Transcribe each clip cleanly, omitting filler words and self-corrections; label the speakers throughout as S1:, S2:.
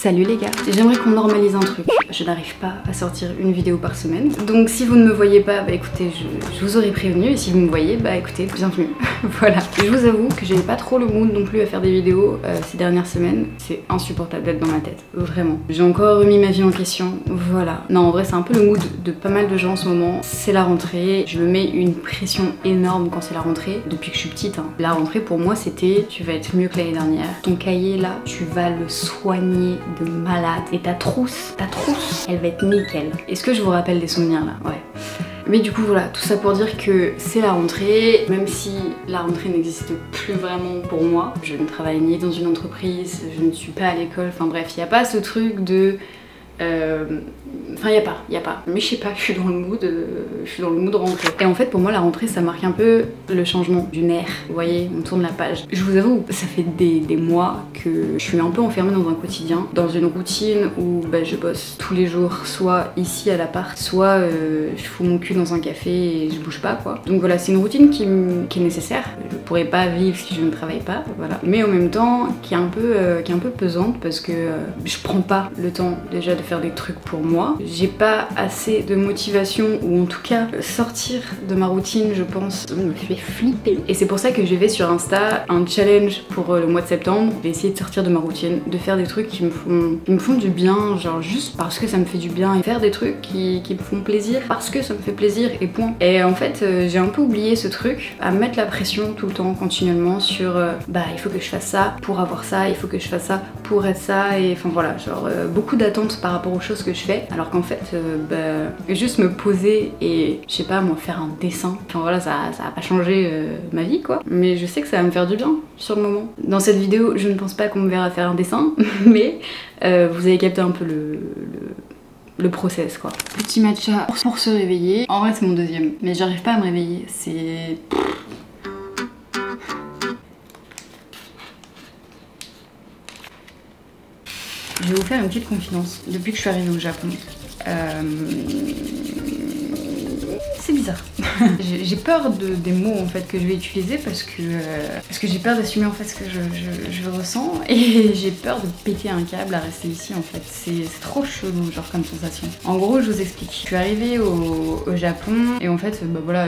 S1: Salut les gars, j'aimerais qu'on normalise un truc. Je n'arrive pas à sortir une vidéo par semaine. Donc si vous ne me voyez pas, bah écoutez, je vous aurais prévenu. Et si vous me voyez, bah écoutez, bienvenue. Voilà. Je vous avoue que j'avais pas trop le mood non plus à faire des vidéos ces dernières semaines. C'est insupportable d'être dans ma tête. Vraiment. J'ai encore remis ma vie en question. Voilà. Non, en vrai, c'est un peu le mood de pas mal de gens en ce moment. C'est la rentrée. Je me mets une pression énorme quand c'est la rentrée. Depuis que je suis petite, hein. La rentrée pour moi, c'était tu vas être mieux que l'année dernière. Ton cahier là, tu vas le soigner de malade. Et ta trousse, elle va être nickel. Est-ce que je vous rappelle des souvenirs là? Ouais. Mais du coup voilà, tout ça pour dire que c'est la rentrée, même si la rentrée n'existe plus vraiment pour moi. Je ne travaille ni dans une entreprise, je ne suis pas à l'école, enfin bref, il n'y a pas ce truc de... Enfin y a pas. Mais je sais pas, je suis dans le mood rentrée. Et en fait pour moi la rentrée ça marque un peu le changement d'une ère. Vous voyez, on tourne la page. Je vous avoue, ça fait des mois que je suis un peu enfermée dans un quotidien, dans une routine où bah, je bosse tous les jours, soit ici à l'appart, soit je fous mon cul dans un café et je bouge pas quoi. Donc voilà, c'est une routine qui est nécessaire. Je pourrais pas vivre si je ne travaille pas, voilà. Mais en même temps qui est un peu pesante parce que je prends pas le temps déjà de faire des trucs pour moi. J'ai pas assez de motivation, ou en tout cas sortir de ma routine je pense me fait flipper. Et c'est pour ça que je vais sur Insta un challenge pour le mois de septembre. Je vais essayer de sortir de ma routine, de faire des trucs qui me font du bien, genre juste parce que ça me fait du bien, et faire des trucs qui me font plaisir parce que ça me fait plaisir et point. Et en fait j'ai un peu oublié ce truc, à mettre la pression tout le temps continuellement sur bah il faut que je fasse ça pour avoir ça, il faut que je fasse ça pour être ça, et enfin voilà, genre beaucoup d'attentes par rapport aux choses que je fais, alors qu'en fait bah, juste me poser et je sais pas moi faire un dessin, enfin voilà, ça va pas changer ma vie quoi, mais je sais que ça va me faire du bien sur le moment. Dans cette vidéo je ne pense pas qu'on me verra faire un dessin mais vous avez capté un peu le process quoi. Petit matcha pour se réveiller. En vrai c'est mon deuxième, mais j'arrive pas à me réveiller, c'est... Je vais vous faire une petite confidence. Depuis que je suis arrivée au Japon, c'est bizarre. J'ai peur des mots en fait que je vais utiliser parce que j'ai peur d'assumer en fait ce que je ressens, et j'ai peur de péter un câble à rester ici en fait. C'est trop chelou genre comme sensation. En gros je vous explique. Je suis arrivée au Japon et en fait bah voilà,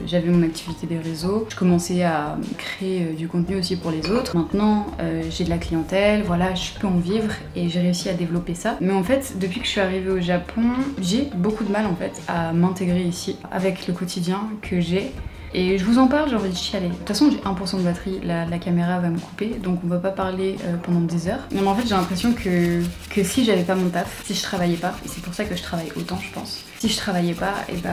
S1: j'avais mon activité des réseaux. Je commençais à créer du contenu aussi pour les autres. Maintenant j'ai de la clientèle, voilà, je peux en vivre et j'ai réussi à développer ça. Mais en fait depuis que je suis arrivée au Japon, j'ai beaucoup de mal en fait à m'intégrer ici avec le quotidien que j'ai. Et je vous en parle, j'ai envie de chialer. De toute façon j'ai 1% de batterie, la caméra va me couper, donc on va pas parler pendant des heures. Mais en fait j'ai l'impression que si j'avais pas mon taf, si je travaillais pas, et c'est pour ça que je travaille autant je pense, si je travaillais pas, et bah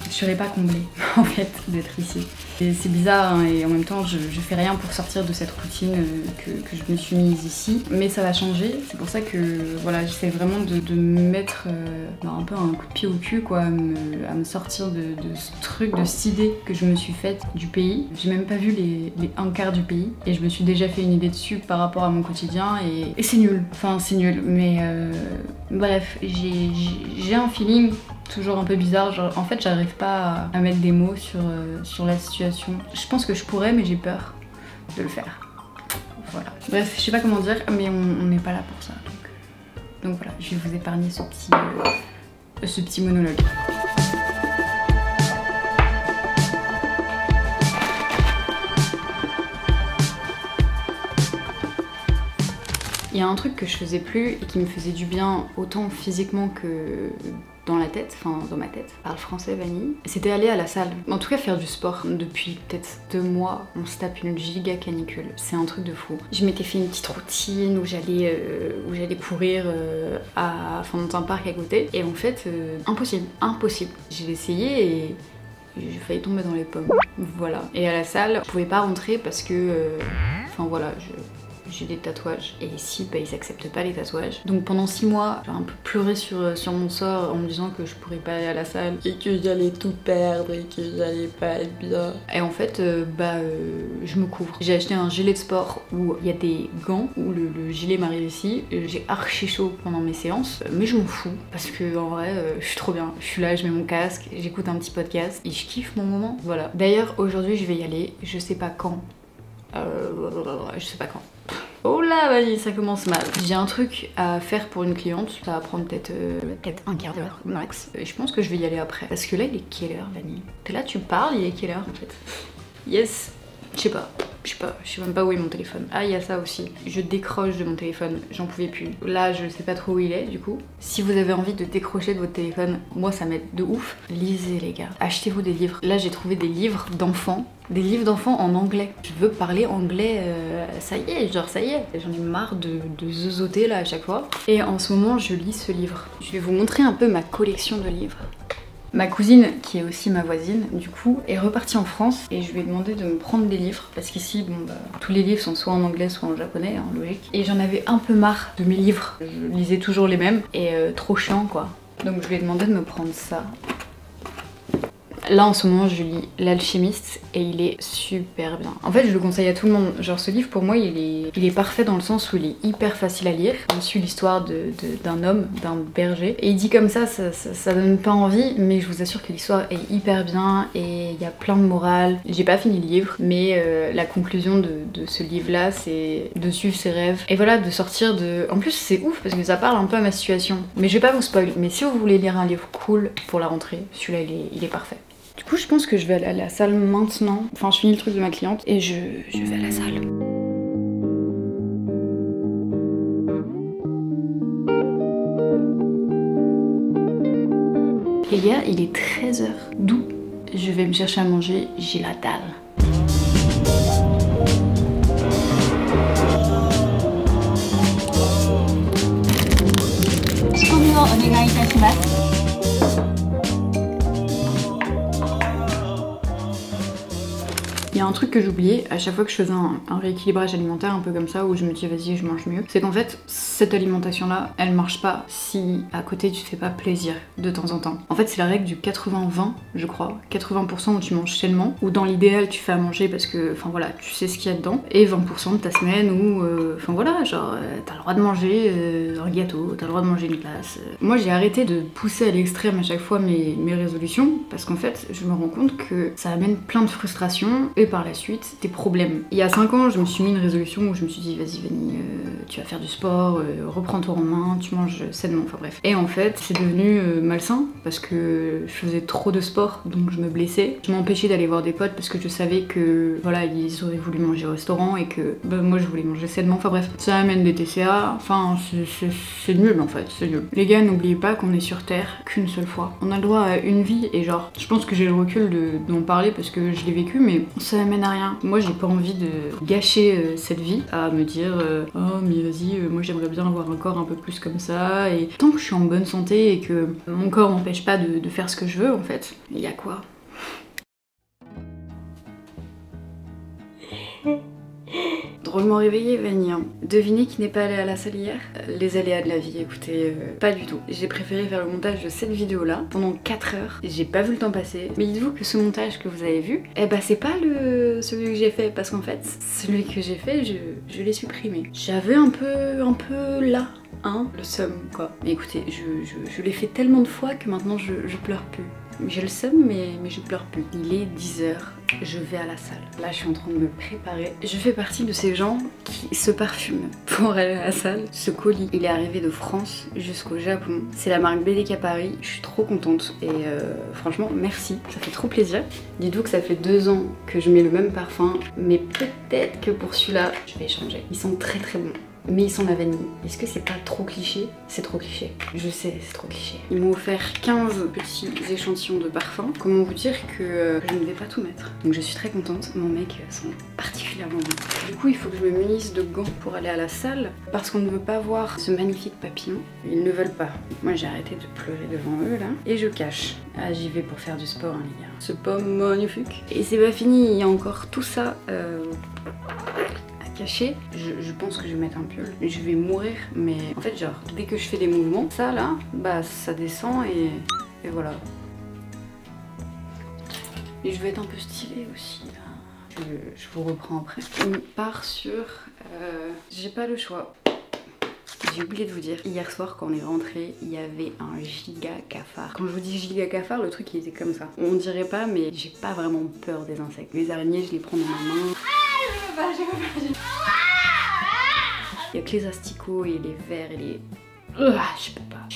S1: je serais pas comblée en fait d'être ici. C'est bizarre hein, et en même temps je fais rien pour sortir de cette routine que je me suis mise ici. Mais ça va changer, c'est pour ça que voilà, j'essaie vraiment de me mettre un peu un coup de pied au cul quoi, à me sortir de ce truc, de cette idée que je me suis faite du pays. J'ai même pas vu les un quart du pays et je me suis déjà fait une idée dessus par rapport à mon quotidien et c'est nul. Enfin c'est nul, mais bref, j'ai un feeling toujours un peu bizarre, genre en fait j'arrive pas à mettre des mots sur la situation. Je pense que je pourrais mais j'ai peur de le faire. Voilà. Bref, je sais pas comment dire mais on n'est pas là pour ça. Donc voilà, je vais vous épargner ce petit monologue. Il y a un truc que je faisais plus et qui me faisait du bien autant physiquement que dans la tête, enfin dans ma tête, parle français vanille, c'était aller à la salle. En tout cas faire du sport. Depuis peut-être 2 mois, on se tape une giga canicule. C'est un truc de fou. Je m'étais fait une petite routine où j'allais courir dans un parc à côté. Et en fait, impossible. J'ai essayé et j'ai failli tomber dans les pommes. Voilà. Et à la salle, je pouvais pas rentrer parce que... Enfin voilà, j'ai des tatouages et ici bah, ils acceptent pas les tatouages. Donc pendant 6 mois j'ai un peu pleuré sur mon sort en me disant que je pourrais pas aller à la salle et que j'allais tout perdre et que j'allais pas être bien. Et en fait je me couvre. J'ai acheté un gilet de sport où il y a des gants où le gilet m'arrive ici. J'ai archi chaud pendant mes séances mais je m'en fous parce que en vrai je suis trop bien. Je suis là, je mets mon casque, j'écoute un petit podcast et je kiffe mon moment. Voilà. D'ailleurs aujourd'hui je vais y aller, je sais pas quand. Je sais pas quand. Oh là, vas-y, ça commence mal. J'ai un truc à faire pour une cliente, ça va prendre peut-être un quart d'heure max. Et je pense que je vais y aller après. Parce que là, il est quelle heure, Vanille? T'es là, tu parles, il est quelle heure en fait? Yes. Je sais pas. Je sais même pas où est mon téléphone. Ah, il y a ça aussi. Je décroche de mon téléphone, j'en pouvais plus. Là, je sais pas trop où il est du coup. Si vous avez envie de décrocher de votre téléphone, moi ça m'aide de ouf. Lisez les gars, achetez-vous des livres. Là, j'ai trouvé des livres d'enfants. Des livres d'enfants en anglais. Je veux parler anglais, ça y est, genre ça y est. J'en ai marre de zeuzoter là à chaque fois. Et en ce moment, je lis ce livre. Je vais vous montrer un peu ma collection de livres. Ma cousine, qui est aussi ma voisine, du coup, est repartie en France et je lui ai demandé de me prendre des livres parce qu'ici, bon bah, tous les livres sont soit en anglais, soit en japonais, hein, logique. Et j'en avais un peu marre de mes livres. Je lisais toujours les mêmes et trop chiant quoi. Donc je lui ai demandé de me prendre ça. Là en ce moment je lis L'Alchimiste et il est super bien. En fait je le conseille à tout le monde. Genre ce livre pour moi il est parfait dans le sens où il est hyper facile à lire. On suit l'histoire d'un homme, d'un berger. Et il dit comme ça donne pas envie, mais je vous assure que l'histoire est hyper bien et il y a plein de morale. J'ai pas fini le livre, mais la conclusion de ce livre là c'est de suivre ses rêves. Et voilà, de sortir de... En plus c'est ouf parce que ça parle un peu à ma situation. Mais je vais pas vous spoil, mais si vous voulez lire un livre cool pour la rentrée, celui-là il est parfait. Du coup, je pense que je vais aller à la salle maintenant. Enfin, je finis le truc de ma cliente et je vais à la salle. Les gars, il est 13h. D'où je vais me chercher à manger, j'ai la dalle. Il y a un truc que j'oubliais à chaque fois que je faisais un rééquilibrage alimentaire un peu comme ça où je me dis vas-y je mange mieux, c'est qu'en fait cette alimentation là elle marche pas si à côté tu te fais pas plaisir de temps en temps. En fait c'est la règle du 80-20 je crois, 80% où tu manges sainement, ou dans l'idéal tu fais à manger parce que enfin voilà tu sais ce qu'il y a dedans, et 20% de ta semaine où enfin voilà genre t'as le droit de manger un gâteau, t'as le droit de manger une glace. Moi j'ai arrêté de pousser à l'extrême à chaque fois mes résolutions parce qu'en fait je me rends compte que ça amène plein de frustration et par la suite des problèmes. Il y a 5 ans je me suis mis une résolution où je me suis dit vas-y Vanille tu vas faire du sport, reprends-toi en main, tu manges sainement, enfin bref. Et en fait c'est devenu malsain parce que je faisais trop de sport donc je me blessais. Je m'empêchais d'aller voir des potes parce que je savais que voilà ils auraient voulu manger au restaurant et que bah, moi je voulais manger sainement, enfin bref. Ça amène des TCA, enfin c'est nul en fait, c'est nul. Les gars n'oubliez pas qu'on est sur terre qu'une seule fois. On a le droit à une vie et genre je pense que j'ai le recul d'en parler parce que je l'ai vécu, mais ça amène à rien. Moi j'ai pas envie de gâcher cette vie à me dire oh mais vas-y moi j'aimerais bien avoir un corps un peu plus comme ça, et tant que je suis en bonne santé et que mon corps m'empêche pas de faire ce que je veux en fait, il y a quoi? Drôlement réveillée, Vanille. Devinez qui n'est pas allé à la salle hier? Les aléas de la vie, écoutez, pas du tout. J'ai préféré faire le montage de cette vidéo là pendant 4 heures. J'ai pas vu le temps passer. Mais dites-vous que ce montage que vous avez vu, eh bah c'est pas celui que j'ai fait, parce qu'en fait, celui que j'ai fait, je l'ai supprimé. J'avais un peu là, hein, le seum quoi. Mais écoutez, je l'ai fait tellement de fois que maintenant je pleure plus. J'ai le seum mais je pleure plus. Il est 10h, je vais à la salle. Là je suis en train de me préparer. Je fais partie de ces gens qui se parfument pour aller à la salle. Ce colis, il est arrivé de France jusqu'au Japon. C'est la marque BDK Paris, je suis trop contente et franchement merci, ça fait trop plaisir. Dites-vous que ça fait 2 ans que je mets le même parfum, mais peut-être que pour celui-là je vais changer. Ils sont très très bons. Mais ils sont la vanille. Est-ce que c'est pas trop cliché? C'est trop cliché. Je sais, c'est trop cliché. Ils m'ont offert 15 petits échantillons de parfum. Comment vous dire que je ne vais pas tout mettre. Donc je suis très contente. Mon mec sent particulièrement bon. Du coup, il faut que je me munisse de gants pour aller à la salle parce qu'on ne veut pas voir ce magnifique papillon. Ils ne veulent pas. Moi, j'ai arrêté de pleurer devant eux là. Et je cache. Ah, j'y vais pour faire du sport, hein, les gars. C'est pas magnifique. Et c'est pas fini. Il y a encore tout ça. Caché. Je pense que je vais mettre un pull. Je vais mourir, mais en fait genre dès que je fais des mouvements, ça là, bah ça descend et voilà. Et je vais être un peu stylée aussi là. Je vous reprends après. On part sur... j'ai pas le choix. J'ai oublié de vous dire, hier soir quand on est rentré, il y avait un giga cafard. Quand je vous dis giga cafard, le truc il était comme ça. On dirait pas, mais j'ai pas vraiment peur des insectes. Les araignées, je les prends dans ma main. Il y a que les asticots et les verres et les... je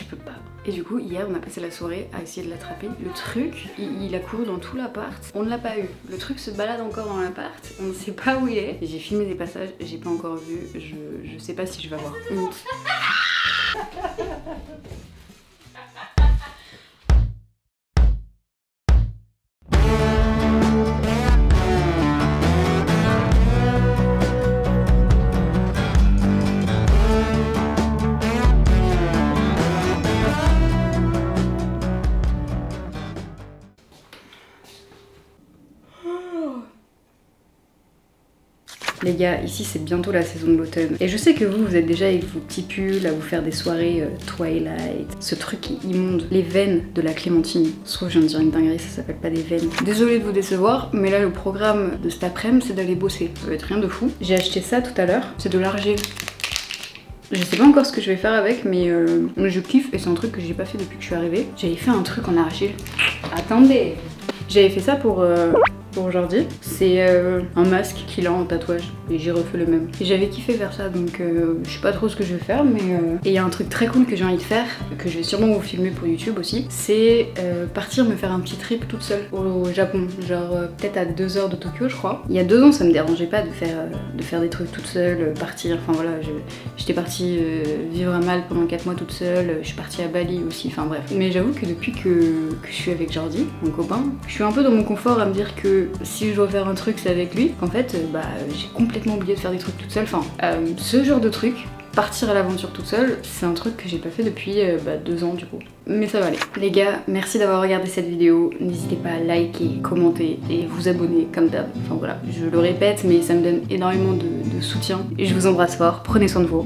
S1: peux pas. Et du coup, hier, on a passé la soirée à essayer de l'attraper. Le truc, il a couru dans tout l'appart. On ne l'a pas eu. Le truc se balade encore dans l'appart. On ne sait pas où il est. J'ai filmé des passages, j'ai pas encore vu. Je sais pas si je vais avoir honte. Les gars, ici c'est bientôt la saison de l'automne. Et je sais que vous êtes déjà avec vos petits pulls à vous faire des soirées Twilight. Ce truc immonde. Les veines de la clémentine. Je trouve que je viens de dire une dinguerie, ça s'appelle pas des veines. Désolée de vous décevoir, mais là le programme de cet après-midi c'est d'aller bosser. Ça va être rien de fou. J'ai acheté ça tout à l'heure. C'est de l'argile. Je sais pas encore ce que je vais faire avec, mais je kiffe et c'est un truc que j'ai pas fait depuis que je suis arrivée. J'avais fait un truc en argile. Attendez! J'avais fait ça pour aujourd'hui. C'est un masque qu'il a en tatouage et j'ai refait le même. Et j'avais kiffé faire ça, donc je sais pas trop ce que je vais faire, mais et il y a un truc très cool que j'ai envie de faire, que je vais sûrement vous filmer pour YouTube aussi, c'est partir me faire un petit trip toute seule au Japon, genre peut-être à 2 heures de Tokyo je crois. Il y a 2 ans ça me dérangeait pas de faire des trucs toute seule, partir, enfin voilà, j'étais partie vivre à Malte pendant 4 mois toute seule, je suis partie à Bali aussi, enfin bref. Mais j'avoue que depuis que je suis avec Jordi, mon copain, je suis un peu dans mon confort à me dire que si je dois faire un truc c'est avec lui, qu'en fait j'ai complètement oublié de faire des trucs toute seule, enfin ce genre de truc, partir à l'aventure toute seule, c'est un truc que j'ai pas fait depuis 2 ans du coup. Mais ça va aller. Les gars, merci d'avoir regardé cette vidéo, n'hésitez pas à liker, commenter et vous abonner comme d'hab, enfin voilà, je le répète mais ça me donne énormément de soutien et je vous embrasse fort, prenez soin de vous.